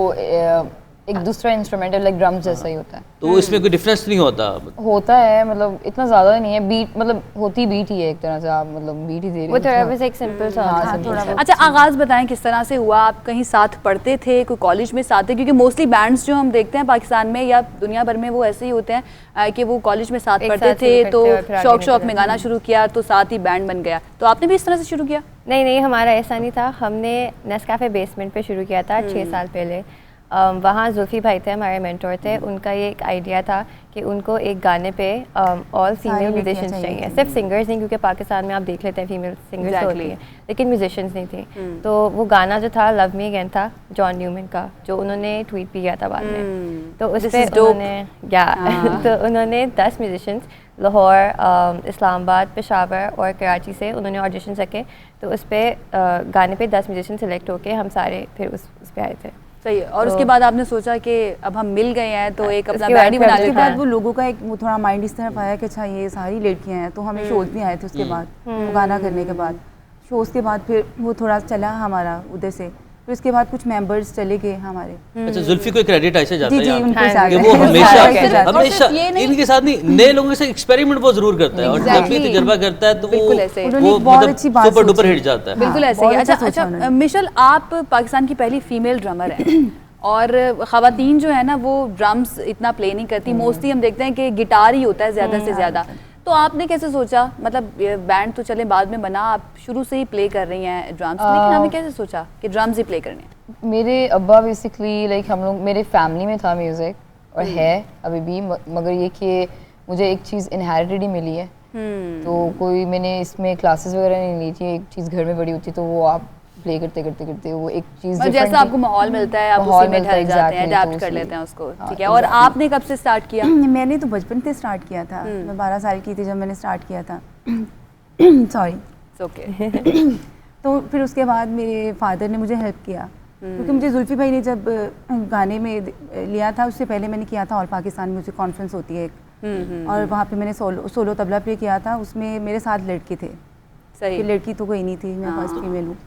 एक दूसरा इंस्ट्रूमेंट है, लाइक ड्रम्स जैसा ही होता है। तो इसमें कोई डिफरेंस नहीं होता है, मतलब इतना ज़्यादा नहीं है, बीट मतलब होती बीट ही है एक तरह से, आप मतलब बीट ही दे रहे हो, वो थोड़ा बस एक सिंपल सा थोड़ा। अच्छा, आगाज़ बताएं किस तरह से हुआ? आप कहीं साथ पढ़ते थे, कोई कॉलेज में साथ थे? क्योंकि मोस्टली बैंड्स जो हम देखते हैं पाकिस्तान में या दुनिया भर में वो ऐसे ही होते हैं कि वो कॉलेज में साथ पढ़ते थे तो शौक में गाना शुरू किया तो साथ ही बैंड बन गया। तो आपने भी इस तरह से शुरू किया? नहीं, हमारा ऐसा नहीं था। हमने नेस्कैफे बेसमेंट पे शुरू किया था 6 साल पहले। वहाँ जुल्फी भाई थे, हमारे मेंटोर थे। उनका ये एक आइडिया था कि उनको एक गाने पे ऑल फीमेल म्यूजिशियंस चाहिए, सिर्फ सिंगर्स नहीं, क्योंकि पाकिस्तान में आप देख लेते हैं फीमेल सिंगर्स होती हैं लेकिन म्यूजिशियंस नहीं थी। तो वो गाना जो था लव मी अगेन था, जॉन न्यूमैन का, जो उन्होंने ट्वीट भी किया था बाद में। तो उस पर उन्होंने तो उन्होंने 10 म्यूजिशियंस लाहौर, इस्लामाबाद, पेशावर और कराची से उन्होंने ऑडिशन रखे। तो उस पर गाने पे 10 म्यूजिशियन सेलेक्ट होके हम सारे फिर उस पर आए थे। सही है। और उसके बाद आपने सोचा कि अब हम मिल गए हैं तो एक अपना बैंड ही बना लेते हैं। उसके बाद वो लोगों का एक वो थोड़ा माइंड इस तरफ आया कि अच्छा ये सारी लड़कियां हैं, तो हमें शोज भी आए थे उसके बाद, वो गाना करने के बाद शोज के बाद फिर वो थोड़ा चला हमारा उधर से, फिर उसके बाद कुछ मेंबर्स चले गए हमारे। अच्छा, जुल्फी को क्रेडिट ऐसे जाता है कि वो हमेशा इनके साथ नहीं, नए लोगों के साथ एक्सपेरिमेंट वो जरूर करता है और जब भी तजर्बा करता है तो वो बहुत अच्छी बात सुपर डुपर हिट जाता है। बिल्कुल ऐसे ही। अच्छा, मिशल आप पाकिस्तान की पहली फीमेल ड्रमर हैं और ख़वातीन जो है ना वो ड्रम्स इतना प्ले नहीं करती, मोस्टली हम देखते हैं कि गिटार ही होता है ज़्यादा से ज़्यादा। तो आपने कैसे सोचा, मतलब बैंड तो चले बाद में बना, आप शुरू से ही प्ले कर रही हैं ड्रम्स, लेकिन आपने कैसे सोचा कि ड्रम्स ही प्ले करने हैं? मेरे अब्बा बेसिकली लाइक हम लोग, मेरे फैमिली में था म्यूज़िक और है अभी भी, मगर ये कि मुझे एक चीज़ इनहेरिटेड ही मिली है। तो कोई मैंने इसमें क्लासेस वगैरह नहीं ली थी, एक चीज़ घर में बड़ी होती तो वो आप प्ले करते करते वो एक चीज़ जैसा आपको माहौल मिलता है आप उसी में ढल जाते हैं, अडैप्ट कर लेते हैं उसको। ठीक है। और आपने कब से स्टार्ट किया? मैंने तो बचपन से स्टार्ट किया था, मैं 12 साल की थी जब मैंने स्टार्ट किया था। Sorry, okay. तो फिर उसके बाद मेरे फादर ने मुझे हेल्प किया, क्योंकि मुझे जुल्फी भाई ने जब गाने में लिया था उससे पहले मैंने किया था ऑल पाकिस्तान म्यूजिक कॉन्फ्रेंस होती है एक, और वहाँ पे मैंने सोलो तबला प्ले किया था। उसमें मेरे साथ लड़के थे, सही, लड़की तो कोई नहीं थी, मैं फर्स्ट फीमेल हूँ।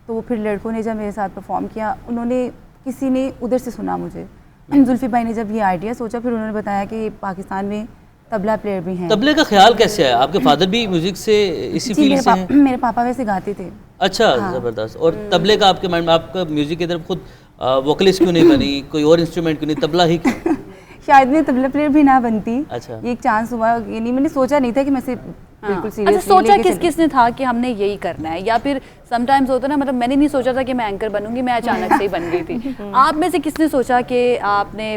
तो फिर लड़कों ने जब मेरे साथ परफॉर्म किया, उन्होंने किसी ने उधर से सुना मुझे, जुल्फी भाई ने जब ये आइडिया सोचा, फिर उन्होंने बताया कि पाकिस्तान में तबला प्लेयर भी हैं। तबले का ख्याल कैसे आया? आपके फादर भी म्यूजिक से इसी फील्ड से हैं? मेरे पापा वैसे गाते थे। अच्छा, जबरदस्त। और तबले का आपके माइंड में, आपका म्यूजिक की तरफ खुद वोकलिस्ट क्यों नहीं बनी, कोई और इंस्ट्रूमेंट क्यों नहीं, तबला ही क्यों? शायद मैं तबला प्लेयर भी ना बनती। अच्छा, ये एक चांस हुआ, ये नहीं, मैंने सोचा नहीं था कि मैं सिर्फ बिल्कुल सीरियसली। अच्छा, सोचा किसने था कि हमने यही करना है, या फिर समटाइम्स होता ना, मतलब मैंने नहीं सोचा था कि मैं एंकर बनूंगी, मैं अचानक से ही बन गई थी। आप में से किसने सोचा कि आपने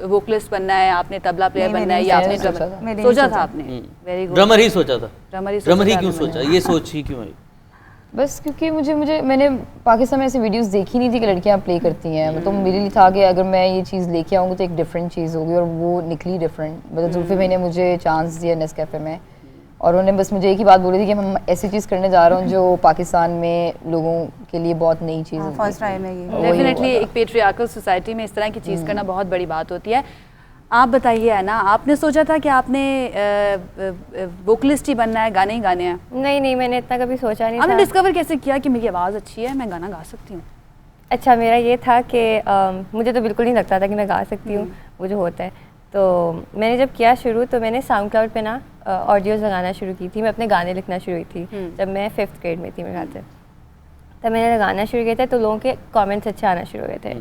वोकलिस्ट बनना है, आपने तबला प्लेयर बनना है, या आपने ड्रमर सोचा था? आपने वेरी गुड, ड्रमर ही सोचा था। ड्रमर ही क्यों सोचा, ये सोच ही क्यों है? बस क्योंकि मैंने पाकिस्तान में ऐसी वीडियोस देखी नहीं थी कि लड़कियां प्ले करती हैं। मतलब मेरे लिए था कि अगर मैं ये चीज़ लेके आऊँगी तो एक डिफरेंट चीज़ होगी, और वो निकली डिफरेंट। मतलब जुल्फी भाई ने मुझे चांस दिया नेस्कैफे में, और उन्होंने बस मुझे एक ही बात बोली थी कि हम ऐसी चीज़ करने जा रहे हूँ जो पाकिस्तान में लोगों के लिए बहुत नई चीज़ होगी। फर्स्ट टाइम है ये। डेफिनेटली एक पेट्रियार्कल सोसाइटी में इस तरह की चीज़ करना बहुत बड़ी बात होती है। आप बताइए है ना, आपने सोचा था कि आपने वोकलिस्ट ही बनना है, गाने ही गाने हैं? नहीं, मैंने इतना कभी सोचा नहीं था। आपने डिस्कवर कैसे किया कि मेरी आवाज़ अच्छी है, मैं गाना गा सकती हूँ? अच्छा, मेरा ये था कि मुझे तो बिल्कुल नहीं लगता था कि मैं गा सकती हूँ, वो जो होता है। तो मैंने जब किया शुरू, तो मैंने साउंड क्लाउड पे ना ऑडियोज़ लगाना शुरू की थी। मैं अपने गाने लिखना शुरू की थी जब मैं 5th ग्रेड में थी मेरे ख्याल से। तब मैंने गाना शुरू किया था, तो लोगों के कमेंट्स अच्छे आना शुरू हो गए थे।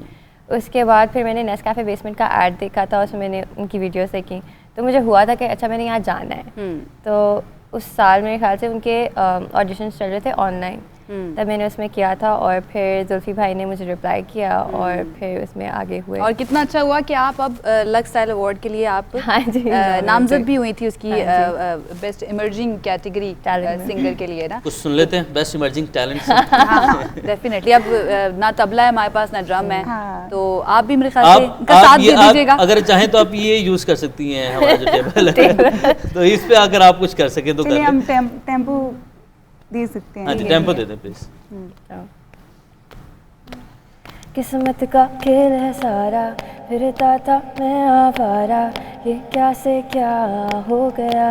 उसके बाद फिर मैंने नेस्कैफे बेसमेंट का ऐड देखा था, उसमें मैंने उनकी वीडियोस देखी, तो मुझे हुआ था कि अच्छा मैंने यहाँ जाना है। तो उस साल मेरे ख्याल से उनके ऑडिशन चल रहे थे ऑनलाइन, तब मैंने उसमें किया था, और फिर जुल्फी भाई ने मुझे रिप्लाई किया, और फिर उसमें आगे हुए। और कितना अच्छा हुआ कि आप अब लक्स स्टाइल अवार्ड के लिए आप हाँ जी, नामजद भी हुई थी उसकी बेस्ट इमर्जिंग कैटेगरी सिंगर के लिए ना। कुछ सुन लेते हैं बेस्ट इमर्जिंग टैलेंट से। हाँ, डेफिनेटली। अब ना तबला है हमारे पास, ना ड्रम है, तो आप भी मेरे ख्याल से आप इनका साथ दे दीजिएगा। अगर चाहें तो आप ये यूज कर सकती हैं हमारा जो टेबल है, तो इस पे अगर आप कुछ कर सकें तो कर चलिए लें। हम टेम्पो दे सकते हैं। हाँ जी, टेम्पो दे दें प्लीज। किस्मत का खेल है सारा, फिरता था मैं आवारा, ये क्या से क्या हो गया।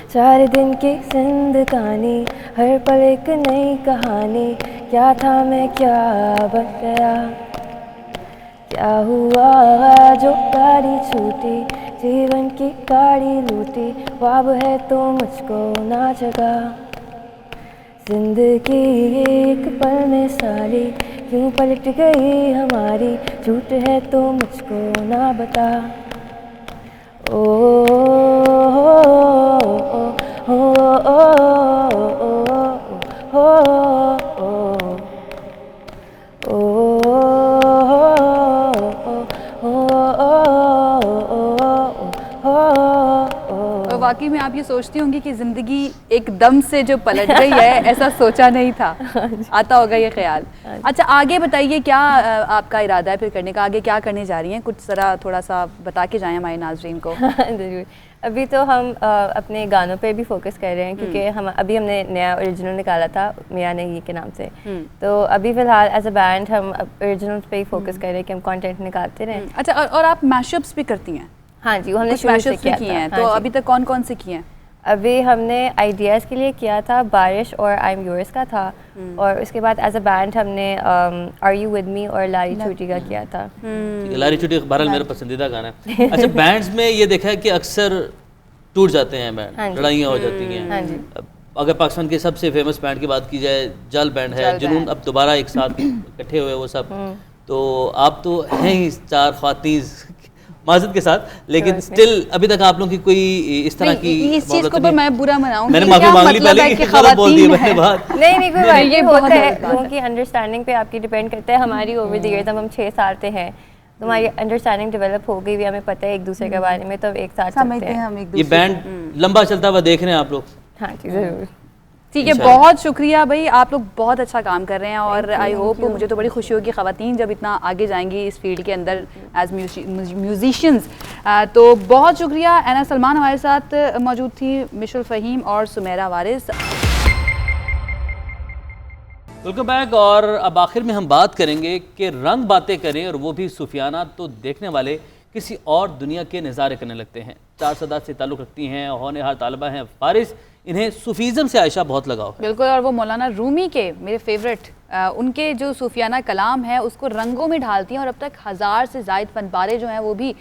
4 दिन की जिंदगानी, हर पल एक नई कहानी, क्या था मैं क्या बन गया। क्या हुआ जो गाड़ी छूटी, जीवन की गाड़ी लूटी, ख्वाब है तो मुझको ना जगा। जिंदगी एक पल में साली, क्यों पलट गई हमारी, झूठ है तो मुझको ना बता। ओ हो ओ हो ओ वाकई में आप ये सोचती होंगी कि ज़िंदगी एकदम से जो पलट गई है, ऐसा सोचा नहीं था। आता होगा ये ख्याल। अच्छा, आगे बताइए क्या आपका इरादा है फिर करने का? आगे क्या करने जा रही हैं? कुछ ज़रा थोड़ा सा बता के जाएं हमारे नाज़रीन को। ज़रूर। अभी तो हम अपने गानों पे भी फोकस कर रहे हैं, क्योंकि अभी हमने नया ओरिजिनल निकाला था मियां नगी के नाम से। तो अभी फ़िलहाल एज अ बैंड हम ओरिजिनल्स पे ही फोकस कर रहे हैं कि हम कंटेंट निकालते रहें। अच्छा, और आप मैशअप्स भी करती हैं? हाँ जी, वो हमने शुरू से किया किए हैं। हाँ तो अभी तक कौन कौन से किए हैं? अभी हमने आइडियाज़ के लिए किया था, बारिश और आई एम योर्स का था, और उसके बाद एज अ बैंड हमने आर यू विद मी और लारी छुट्टी का किया था। लारी छुट्टी बहरहाल मेरा पसंदीदा गाना है। अच्छा, बैंड्स में ये देखा है कि अक्सर टूट जाते हैं बैंड, लड़ाइयाँ हो जाती हैं। हाँ जी। अगर पाकिस्तान के सबसे फेमस बैंड की बात की जाए, जल बैंड है, जुनून अब दोबारा एक साथ इकट्ठे हुए वो सब, तो आप तो हैं ही 4 ख्वातीन माजद के साथ, लेकिन स्टिल अभी तक आप लोगों की कोई इस तरह की इस चीज को मैं बुरा मनाऊंगी, मैंने माफी मांग ली पहले कि गलत बोल दी मैंने बात। नहीं कोई बात नहीं, होता है, लोगों की अंडरस्टैंडिंग पे आपकी डिपेंड करता है। हमारी ओवर द ईयर, तब हम 6 साल से हैं, तो हमारी अंडरस्टैंडिंग डेवलप हो गई, हमें पता है एक दूसरे के बारे में, तो एक साथ चलते हैं हम। ये बैंड लंबा चलता हुआ देख रहे हैं आप लोग? हाँ जी, जरूर। ठीक है, बहुत शुक्रिया भाई, आप लोग बहुत अच्छा काम कर रहे हैं, और आई होप, मुझे तो बड़ी खुशी होगी ख़वातीन जब इतना आगे जाएंगी इस फील्ड के अंदर एज म्यूजिशियंस। तो बहुत शुक्रिया। एना सलमान हमारे साथ मौजूद थी, मिशुल फ़हीम और सुमेरा वारिस। Welcome back. और अब आखिर में हम बात करेंगे कि रंग बातें करें और वो भी सूफियाना, तो देखने वाले किसी और दुनिया के नज़ारे करने लगते हैं। 4 सदा से ताल्लुक़ रखती हैं, होनहार तालिबा हैं फारिस, इन्हें सूफीज़म से आयशा बहुत लगाव है। बिल्कुल, और वो मौलाना रूमी के मेरे फेवरेट उनके जो सूफियाना कलाम है उसको रंगों में ढालती हैं, और अब तक 1000 से ज़ायद फनपारे जो हैं वो भी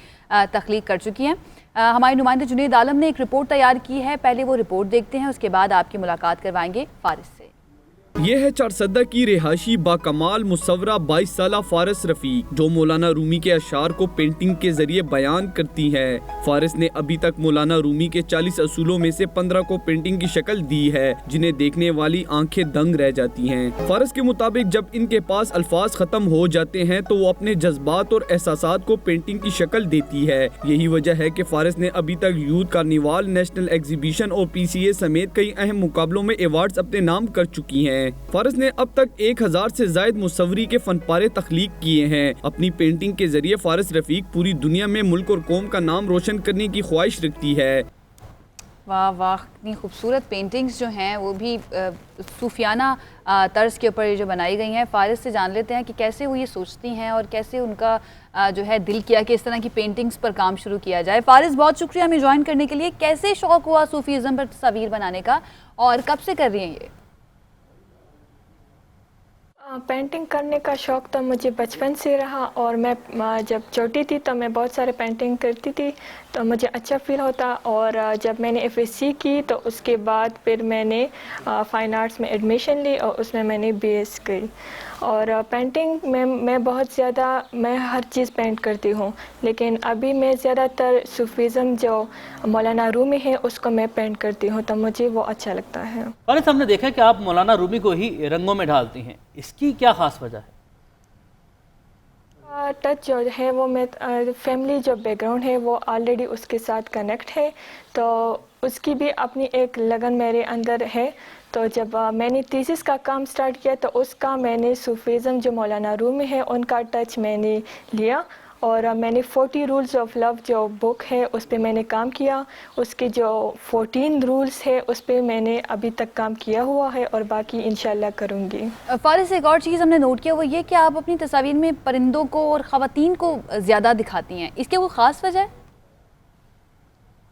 तख्लीक कर चुकी हैं। हमारे नुमाइंदे जुनेद आलम ने एक रिपोर्ट तैयार की है, पहले वो रिपोर्ट देखते हैं, उसके बाद आपकी मुलाकात करवाएंगे फारिस से। ये है चारसद्दा की रिहायशी बाकमाल मुसव्वरा 22 साला फारिस रफीक, जो मौलाना रूमी के अशार को पेंटिंग के जरिए बयान करती है। फारिस ने अभी तक मौलाना रूमी के 40 असूलों में से 15 को पेंटिंग की शक्ल दी है, जिन्हें देखने वाली आंखें दंग रह जाती हैं। फारिस के मुताबिक जब इनके पास अल्फाज खत्म हो जाते हैं तो वो अपने जज्बात और एहसासात को पेंटिंग की शक्ल देती है। यही वजह है कि फारिस ने अभी तक यूथ कार्निवाल, नेशनल एग्जीबिशन और PCA समेत कई अहम मुकाबलों में अवार्ड्स अपने नाम कर चुकी हैं। फारिस ने अब तक 1000 से ज्यादा मुसव्वरी के फनपारे तख्लीक किए हैं। अपनी पेंटिंग के जरिए फारिस रफीक पूरी दुनिया में मुल्क और कौम का नाम रोशन करने की ख्वाहिश रखती है। वाह वाह, इतनी खूबसूरत पेंटिंग्स जो हैं वो भी सूफियाना तर्ज के ऊपर जो बनाई गई हैं। फारिस से जान लेते हैं कि कैसे वो ये सोचती हैं और कैसे उनका जो है दिल किया कि इस तरह की पेंटिंग्स पर काम शुरू किया जाए। फारिस, बहुत शुक्रिया हमें ज्वाइन करने के लिए। कैसे शौक़ हुआ सूफीज़म पर तस्वीर बनाने का और कब से कर रही हैं ये? पेंटिंग करने का शौक़ तो मुझे बचपन से रहा और मैं जब छोटी थी तो मैं बहुत सारे पेंटिंग करती थी, तो मुझे अच्छा फील होता। और जब मैंने FSC की तो उसके बाद फिर मैंने फ़ाइन आर्ट्स में एडमिशन ली और उसमें मैंने BS की। और पेंटिंग में मैं हर चीज़ पेंट करती हूँ, लेकिन अभी मैं ज़्यादातर सूफीज़म जो मौलाना रूमी है उसको मैं पेंट करती हूँ, तो मुझे वो अच्छा लगता है। फारिस, हमने देखा कि आप मौलाना रूमी को ही रंगों में ढालती हैं, इसकी क्या खास वजह है? टच जो है वो मैं फैमिली जो बैकग्राउंड है वो ऑलरेडी उसके साथ कनेक्ट है, तो उसकी भी अपनी एक लगन मेरे अंदर है। तो जब मैंने थीसिस का काम स्टार्ट किया तो उसका मैंने सूफीज़म जो मौलाना रूमी है उनका टच मैंने लिया और मैंने 40 रूल्स ऑफ लव जो बुक है उस पर मैंने काम किया। उसके जो 14 रूल्स है उस पर मैंने अभी तक काम किया हुआ है और बाकी इंशाल्लाह करूँगी। फारिस, एक और चीज़ हमने नोट किया वो ये कि आप अपनी तस्वीर में परिंदों को और ख़वातीन को ज़्यादा दिखाती हैं, इसके कोई ख़ास वजह है?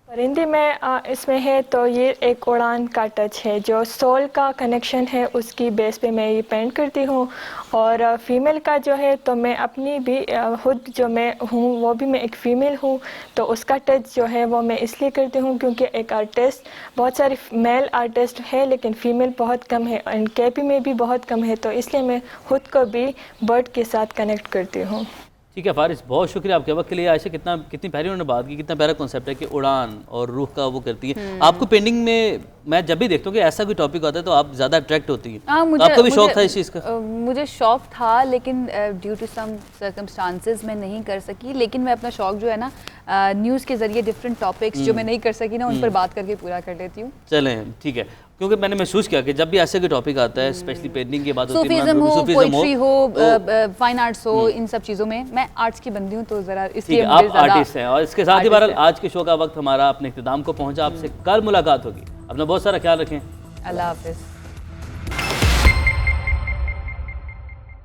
परिंदे में इसमें है तो ये एक उड़ान का टच है, जो सोल का कनेक्शन है उसकी बेस पे मैं ये पेंट करती हूँ। और फीमेल का जो है तो मैं अपनी भी खुद जो मैं हूँ वो भी मैं एक फ़ीमेल हूँ, तो उसका टच जो है वो मैं इसलिए करती हूँ क्योंकि एक आर्टिस्ट, बहुत सारे मेल आर्टिस्ट है लेकिन फ़ीमेल बहुत कम है एंड KP में भी बहुत कम है, तो इसलिए मैं खुद को भी बर्ड के साथ कनेक्ट करती हूँ। ठीक है फारिस, बहुत शुक्रिया आपके वक्त के लिए। आयशा, कितनी प्यारी उन्होंने बात की, कितना प्यारा कॉन्सेप्ट है कि उड़ान और रूह का वो करती है। आपको पेंटिंग में मैं जब भी देखता हूँ कि ऐसा कोई टॉपिक आता है तो आप ज़्यादा अट्रैक्ट होती हैं। तो आपको भी शौक था इस चीज़ का? मुझे शौक था लेकिन ड्यू टू सम सर्कमस्टांसेस मैं नहीं कर सकी, लेकिन मैं अपना शौक जो है ना न्यूज़ के ज़रिए डिफरेंट टॉपिक्स जो मैं नहीं कर सकी ना उन पर बात करके पूरा कर लेती हूँ। चलें, ठीक है, क्योंकि मैंने महसूस किया कि जब भी ऐसे कोई टॉपिक आता है, स्पेशली पेंटिंग की बात होती है, सूफीज़म हो, पोइट्री हो, फाइन आर्ट्स हो, इन सब चीज़ों में मैं आर्ट्स की बंदी हूँ तो ज़रा इसलिए आप आर्टिस्ट हैं। और इसके साथ ही बहरहाल आज के शो का वक्त हमारा अपने इख्तिताम को पहुँचा। आपसे कल मुलाकात होगी। अपना बहुत सारा ख्याल रखें। अल्लाह हाफ़िज़।